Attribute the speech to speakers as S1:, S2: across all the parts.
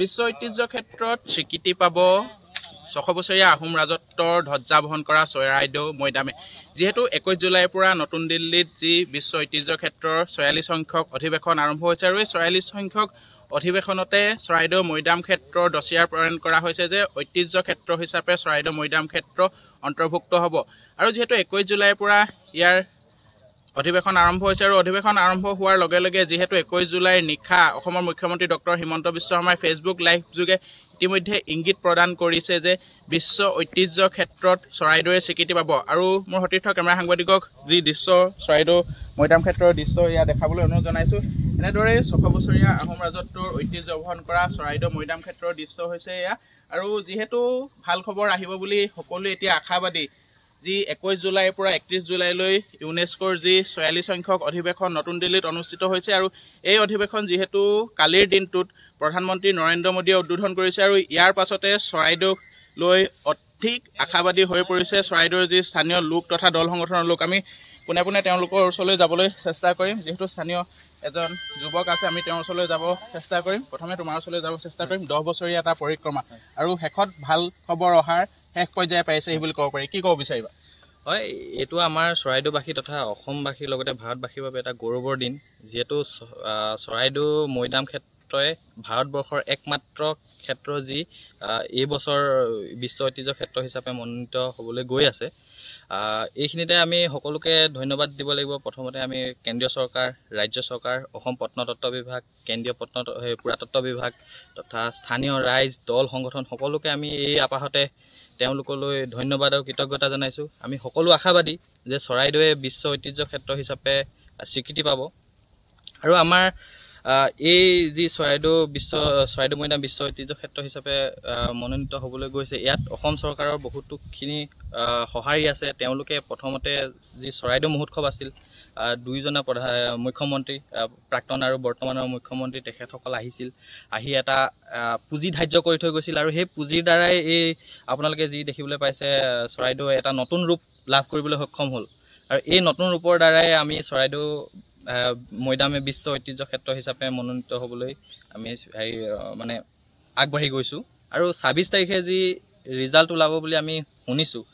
S1: বিশ্ব ঐতিহ্য ক্ষেত্ৰত স্বীকৃতি পাব ৬০০ বছৰীয়া আহোম ৰাজত্বৰ ধ্বজা বহন কৰা চৰাইদেউ মৈদামে। যিহেতু ২১ জুলাইৰ পৰা নতুন দিল্লীত যি বিশ্ব ঐতিহ্য ক্ষেত্ৰৰ ৪৬ সংখ্যক অধিৱেশন আৰম্ভ হৈছে আৰু এই ৪৬ সংখ্যক অধিৱেশনতে চৰাইদেউ মৈদাম ক্ষেত্ৰৰ ডছিয়াৰ প্ৰণয়ন কৰা হৈছে যে ঐতিহ্য ক্ষেত্ৰ হিচাপে চৰাইদেউ মৈদাম ক্ষেত্ৰ অন্তৰ্ভুক্ত হ'ব। আৰু যিহেতু ২১ জুলাইৰ পৰা ইয়াৰ অধিৱেশন আৰম্ভ হৈছে আৰু অধিৱেশন আৰম্ভ হোৱাৰ লগে লগে যিহেতু ২১ জুলাইৰ নিশা অসমৰ মুখ্যমন্ত্ৰী ডক্টৰ হিমন্ত বিশ্ব শৰ্মাই ফেচবুক লাইভ যোগে ইতিমধ্যে ইংগিত প্ৰদান কৰিছে যে বিশ্ব ঐতিহ্য ক্ষেত্ৰত চৰাইদেউৱে স্বীকৃতি পাব। আৰু মোৰ সতীৰ্থ কেমেৰা সাংবাদিকক যি দৃশ্য চৰাইদেউ মৈদাম ক্ষেত্ৰৰ দৃশ্য এয়া দেখাবলৈ অনুৰোধ জনাইছোঁ। এনেদৰে ৬০০ বছৰীয়া আহোম ৰাজত্বৰ ঐতিহ্য বহন কৰা চৰাইদেউ মৈদাম ক্ষেত্ৰৰ দৃশ্য হৈছে এয়া। আৰু যিহেতু ভাল খবৰ আহিব বুলি সকলোৱে এতিয়া আশাবাদী, যি ২১ জুলাইৰ পৰা ৩১ জুলাইলৈ ইউনেস্কোৰ যি ৪৬ সংখ্যক অধিৱেশন নতুন দিল্লীত অনুষ্ঠিত হৈছে আৰু এই অধিৱেশন যিহেতু কালিৰ দিনটোত প্ৰধানমন্ত্ৰী নৰেন্দ্ৰ মোদীয়ে উদ্বোধন কৰিছে আৰু ইয়াৰ পাছতে চৰাইদেউক লৈ অধিক আশাবাদী হৈ পৰিছে চৰাইদেউৰ যি স্থানীয় লোক তথা দল সংগঠনৰ লোক। আমি পোনে পোনে তেওঁলোকৰ ওচৰলৈ যাবলৈ চেষ্টা কৰিম। যিহেতু স্থানীয় এজন যুৱক আছে, আমি তেওঁৰ ওচৰলৈ যাব চেষ্টা কৰিম। প্ৰথমে তোমাৰ ওচৰলৈ যাব চেষ্টা কৰিম। ১০ বছৰীয়া এটা পৰিক্ৰমা আৰু শেষত ভাল খবৰ অহাৰ শেষ পৰ্যায়ে পাইছে সেই বুলি ক'ব পাৰি, কি ক'ব বিচাৰিবা?
S2: হয়, এইটো আমাৰ চৰাইদেউবাসী তথা অসমবাসীৰ লগতে ভাৰতবাসীৰ বাবে এটা গৌৰৱৰ দিন। যিহেতু চৰাইদেউ মৈদাম ক্ষেত্ৰই ভাৰতবৰ্ষৰ একমাত্ৰ ক্ষেত্ৰ যি এই বছৰ বিশ্ব ঐতিহ্য ক্ষেত্ৰ হিচাপে মনোনীত হ'বলৈ গৈ আছে। এইখিনিতে আমি সকলোকে ধন্যবাদ দিব লাগিব। প্ৰথমতে আমি কেন্দ্ৰীয় চৰকাৰ, ৰাজ্য চৰকাৰ, অসম প্ৰত্নতত্ত্ব বিভাগ, কেন্দ্ৰীয় পুৰাতত্ত্ব বিভাগ তথা স্থানীয় ৰাইজ, দল সংগঠন সকলোকে আমি এই আপাহতে তেওঁলোকলৈ ধন্যবাদ আৰু কৃতজ্ঞতা জনাইছোঁ। আমি সকলো আশাবাদী যে চৰাইদেউৱে বিশ্ব ঐতিহ্য ক্ষেত্ৰ হিচাপে স্বীকৃতি পাব। আৰু আমাৰ এই যি চৰাইদেউ মৈদাম বিশ্ব ঐতিহ্য ক্ষেত্ৰ হিচাপে মনোনীত হ'বলৈ গৈছে, ইয়াত অসম চৰকাৰৰ বহুতোখিনি সঁহাৰি আছে। তেওঁলোকে প্ৰথমতে যি চৰাইদেউ মহোৎসৱ আছিল, দুয়োজনা মুখ্যমন্ত্ৰী, প্ৰাক্তন আৰু বৰ্তমানৰ মুখ্যমন্ত্ৰী তেখেতসকল আহিছিল, আহি এটা পুঁজি ধাৰ্য কৰি থৈ গৈছিল আৰু সেই পুঁজিৰ দ্বাৰাই এই আপোনালোকে যি দেখিবলৈ পাইছে চৰাইদেউ এটা নতুন ৰূপ লাভ কৰিবলৈ সক্ষম হ'ল। আৰু এই নতুন ৰূপৰ দ্বাৰাই আমি চৰাইদেউ মৈদামে বিশ্ব ঐতিহ্য ক্ষেত্ৰ হিচাপে মনোনীত হ'বলৈ আমি মানে আগবাঢ়ি গৈছোঁ। আৰু ২৬ তাৰিখে যি ৰিজাল্ট ওলাব বুলি আমি শুনিছোঁ,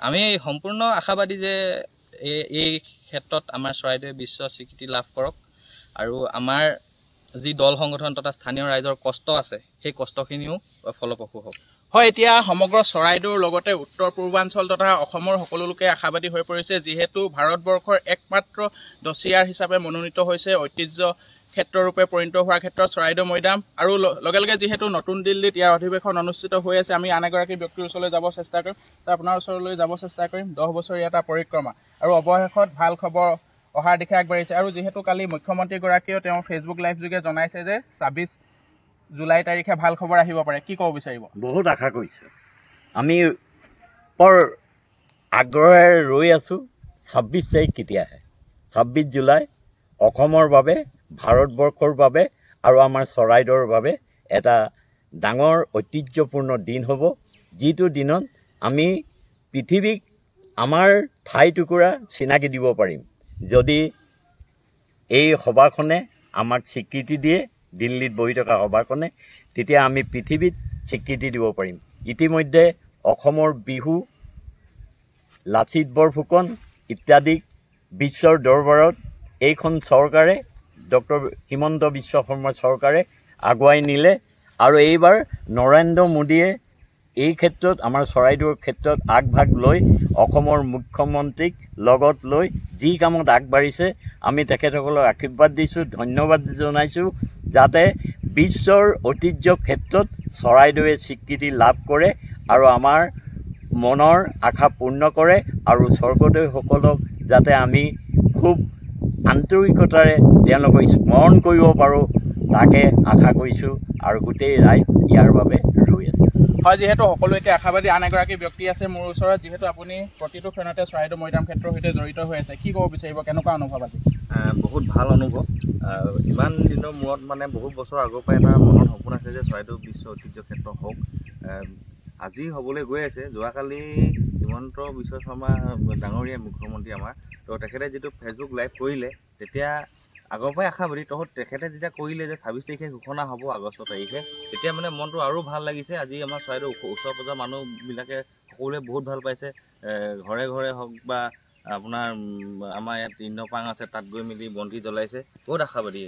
S2: আমি সম্পূৰ্ণ আশাবাদী যে এই ক্ষেত্ৰত আমাৰ চৰাইদেউৱে বিশ্ব স্বীকৃতি লাভ কৰক আৰু আমাৰ যি দল সংগঠন তথা স্থানীয় ৰাইজৰ কষ্ট আছে সেই কষ্টখিনিও ফলপ্ৰসূ হওক।
S1: হয়, এতিয়া সমগ্ৰ চৰাইদেউৰ লগতে উত্তৰ পূৰ্বাঞ্চল তথা অসমৰ সকলো লোকে আশাবাদী হৈ পৰিছে, যিহেতু ভাৰতবৰ্ষৰ একমাত্ৰ ডছিয়াৰ হিচাপে মনোনীত হৈছে ঐতিহ্য ক্ষেত্ৰৰূপে পৰিণত হোৱাৰ ক্ষেত্ৰত চৰাইদেউ মৈদাম। আৰু লগে লগে যিহেতু নতুন দিল্লীত ইয়াৰ অধিৱেশন অনুষ্ঠিত হৈ আছে, আমি আন এগৰাকী ব্যক্তিৰ ওচৰলৈ যাব চেষ্টা কৰিম, আপোনাৰ ওচৰলৈ যাব চেষ্টা কৰিম। ১০ বছৰীয়া এটা পৰিক্ৰমা আৰু অৱশেষত ভাল খবৰ অহাৰ দিশে আগবাঢ়িছে। আৰু যিহেতু কালি মুখ্যমন্ত্ৰীগৰাকীয়েও তেওঁৰ ফেচবুক লাইভ যোগে জনাইছে যে ২৬ জুলাই তাৰিখে ভাল খবৰ আহিব পাৰে, কি ক'ব বিচাৰিব?
S3: বহুত আশা কৰিছোঁ, আমি বৰ আগ্ৰহেৰে ৰৈ আছোঁ ২৬ তাৰিখ কেতিয়া আহে। ২৬ জুলাই অসমৰ বাবে, ভাৰতবৰ্ষৰ বাবে আৰু আমাৰ চৰাইদেউৰ বাবে এটা ডাঙৰ ঐতিহ্যপূৰ্ণ দিন হ'ব, যিটো দিনত আমি পৃথিৱীক আমাৰ ঠাই টুকুৰা চিনাকি দিব পাৰিম। যদি এই সভাখনে আমাক স্বীকৃতি দিয়ে, দিল্লীত বহি থকা সভাখনে, তেতিয়া আমি পৃথিৱীত স্বীকৃতি দিব পাৰিম। ইতিমধ্যে অসমৰ বিহু, লাচিত বৰফুকন ইত্যাদি বিশ্বৰ দৰবাৰত এইখন চৰকাৰে, ডক্টৰ হিমন্ত বিশ্ব শৰ্মা চৰকাৰে আগুৱাই নিলে। আৰু এইবাৰ নৰেন্দ্ৰ মোদীয়ে এই ক্ষেত্ৰত, আমাৰ চৰাইদেউৰ ক্ষেত্ৰত আগভাগ লৈ অসমৰ মুখ্যমন্ত্ৰীক লগত লৈ যি কামত আগবাঢ়িছে, আমি তেখেতসকলক আশীৰ্বাদ দিছোঁ, ধন্যবাদ জনাইছোঁ, যাতে বিশ্বৰ ঐতিহ্য ক্ষেত্ৰত চৰাইদেউৱে স্বীকৃতি লাভ কৰে আৰু আমাৰ মনৰ আশা পূৰ্ণ কৰে আৰু স্বৰ্গদেউসকলক যাতে আমি খুব আন্তৰিকতাৰে তেওঁলোকক স্মৰণ কৰিব পাৰোঁ, তাকে আশা কৰিছোঁ আৰু গোটেই ৰাইজ ইয়াৰ বাবে ৰৈ আছে।
S1: হয়, যিহেতু সকলো এতিয়া আশাবাদী, আন এগৰাকী ব্যক্তি আছে মোৰ ওচৰত, যিহেতু আপুনি প্ৰতিটো ক্ষণতে চৰাইদেউ মৈদাম ক্ষেত্ৰৰ সৈতে জড়িত হৈ আছে, কি ক'ব বিচাৰিব, কেনেকুৱা অনুভৱ আজি?
S2: বহুত ভাল অনুভৱ। ইমান দিনৰ মূৰত মানে বহুত বছৰ আগৰ পৰা এটা মনত সপোন আছে যে চৰাইদেউ বিশ্ব ঐতিহ্য ক্ষেত্ৰ হওক। আজি হ'বলৈ গৈ আছে। যোৱাকালি হিমন্ত বিশ্ব শৰ্মা ডাঙৰীয়া মুখ্যমন্ত্ৰী আমাৰ, তো তেখেতে যিটো ফেচবুক লাইভ কৰিলে, তেতিয়া
S4: আগৰ পৰাই আশাবাদী। তেখেতে যেতিয়া কৰিলে যে 26 তাৰিখে ঘোষণা হ'ব আগষ্ট তাৰিখে, তেতিয়া মানে মনটো আৰু ভাল লাগিছে। আজি আমাৰ চৰাইদেউ ওচৰ পাজৰ মানুহবিলাকে সকলোৱে বহুত ভাল পাইছে। ঘৰে ঘৰে হওক বা আপোনাৰ আমাৰ ইয়াত ইন্দ্ৰপাং আছে, তাত গৈ মেলি বন্তি জ্বলাইছে। বহুত আশাবাদী।